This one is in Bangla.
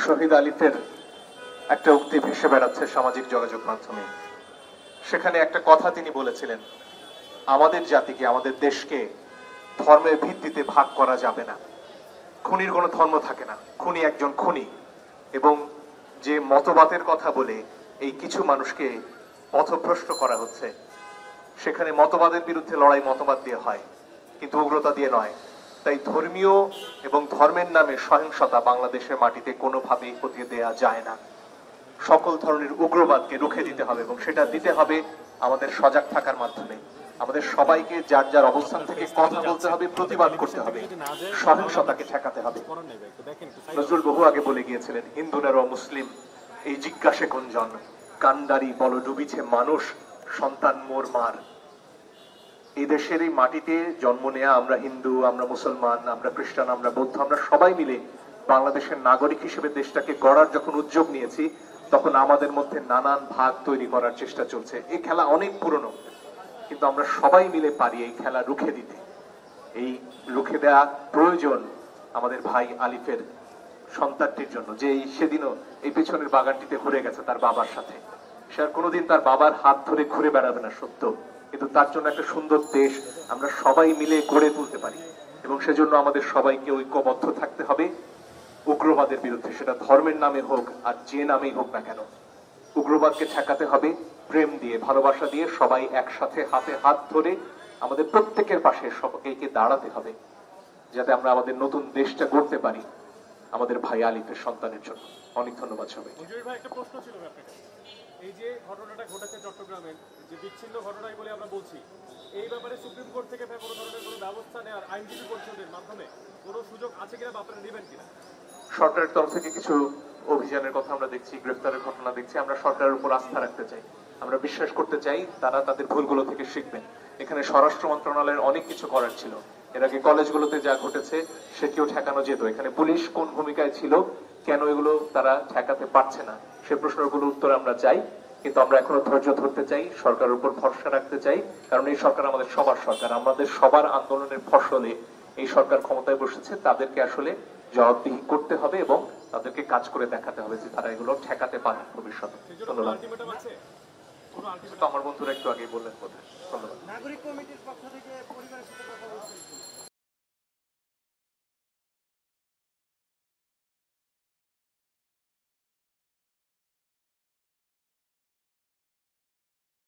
শহীদ আলিফের একটা উক্তি ভেসে বেড়াচ্ছে সামাজিক যোগাযোগ মাধ্যমে। সেখানে একটা কথা তিনি বলেছিলেন, আমাদের জাতিকে, আমাদের দেশকে ধর্মের ভিত্তিতে ভাগ করা যাবে না। খুনির কোনো ধর্ম থাকে না, খুনি একজন খুনি। এবং যে মতবাদের কথা বলে এই কিছু মানুষকে পথভ্রষ্ট করা হচ্ছে, সেখানে মতবাদের বিরুদ্ধে লড়াই মতবাদ দিয়ে হয়, কিন্তু উগ্রতা দিয়ে নয়। তাই ধর্মীয় এবং ধর্মের নামে সহিংসতা বাংলাদেশের মাটিতে কোনোভাবেই হতে দেয়া যায় না। সকল ধরনের উগ্রবাদকে রুখে দিতে হবে, এবং সেটা দিতে হবে আমাদের সজাগ থাকার মাধ্যমে। আমাদের সবাইকে যার যার অবস্থান থেকে কথা বলতে হবে, প্রতিবাদ করতে হবে, সহিংসতাকে ঠেকাতে হবে। নজরুল বহু আগে বলে গিয়েছিলেন, হিন্দু নেরো মুসলিম এই জিজ্ঞাসে কোনজন, কান্ডারি বল ডুবিছে মানুষ, সন্তান মোর মার। এই দেশের এই মাটিতে জন্ম নেয়া আমরা হিন্দু, আমরা মুসলমান, আমরা খ্রিস্টান, আমরা বৌদ্ধ, আমরা সবাই মিলে বাংলাদেশের নাগরিক হিসেবে দেশটাকে গড়ার যখন উদ্যোগ নিয়েছি, তখন আমাদের মধ্যে নানান ভাগ তৈরি করার চেষ্টা চলছে। এই খেলা অনেক পুরনো, কিন্তু আমরা সবাই মিলে পারি এই খেলা রুখে দিতে। এই রুখে দেওয়া প্রয়োজন আমাদের ভাই আলিফের সন্তানটির জন্য, যে সেদিনও এই পেছনের বাগানটিতে ঘুরে গেছে তার বাবার সাথে। সে আর কোনোদিন তার বাবার হাত ধরে ঘুরে বেড়াবে না সত্য, কিন্তু তার জন্য একটা সুন্দর দেশ আমরা সবাই মিলে গড়ে তুলতে পারি। এবং সেজন্য আমাদের সবাইকে ঐক্যবদ্ধ থাকতে হবে উগ্রবাদের বিরুদ্ধে, সেটা ধর্মের নামে হোক আর যে নামেই হোক না কেন। উগ্রবাদকে ঠেকাতে হবে প্রেম দিয়ে, ভালোবাসা দিয়ে, সবাই একসাথে হাতে হাত ধরে আমাদের প্রত্যেকের পাশে সবাইকে দাঁড়াতে হবে, যাতে আমরা আমাদের নতুন দেশটা গড়তে পারি আমাদের ভাই আলিফের সন্তানের জন্য। অনেক ধন্যবাদ সবাই। একটা প্রশ্ন ছিল আপনাকে, এই যে ঘটনাটা ঘটেছে চট্টগ্রামের, যে বিচ্ছিন্ন ঘটনাই বলে আমরা বলছি, এই ব্যাপারে সুপ্রিম কোর্ট থেকে কোনো ধরনের কোনো ব্যবস্থা নেওয়ার আইনজীবী পরিষদের মাধ্যমে কোনো সুযোগ আছে কিনা বা আপনারা নেবেন কিনা? সরকারের তরফ থেকে কিছু অভিযানের কথা আমরা দেখছি, গ্রেফতারের ঘটনা দেখছি। আমরা সরকারের উপর আস্থা রাখতে চাই, আমরা বিশ্বাস করতে চাই তারা তাদের ভুলগুলো থেকে শিখবেন। এখানে স্বরাষ্ট্র মন্ত্রণালয়ের অনেক কিছু করার ছিল। এর আগে কলেজগুলোতে যা ঘটেছে সেটিও ঠেকানো যেত। এখানে পুলিশ কোন ভূমিকায় ছিল, কেন এগুলো তারা ঠেকাতে পারছে না, সে প্রশ্নগুলোর উত্তর আমরা চাই। কিন্তু আমরা এখনো ধৈর্য ধরতে চাই, সরকারের উপর ভরসা রাখতে চাই, কারণ এই সরকার আমাদের সবার সরকার। আমাদের সবার আন্দোলনের ফসলে এই সরকার ক্ষমতায় বসেছে। তাদেরকে আসলে জবাবদিহি করতে হবে এবং তাদেরকে কাজ করে দেখাতে হবে যে তারা এগুলো ঠেকাতে পারে ভবিষ্যতে। ধন্যবাদ। আমার বন্ধুরা একটু আগে বললেন। ধন্যবাদ। নাগরিক কমিটির পক্ষ থেকে পরিবারের সাথে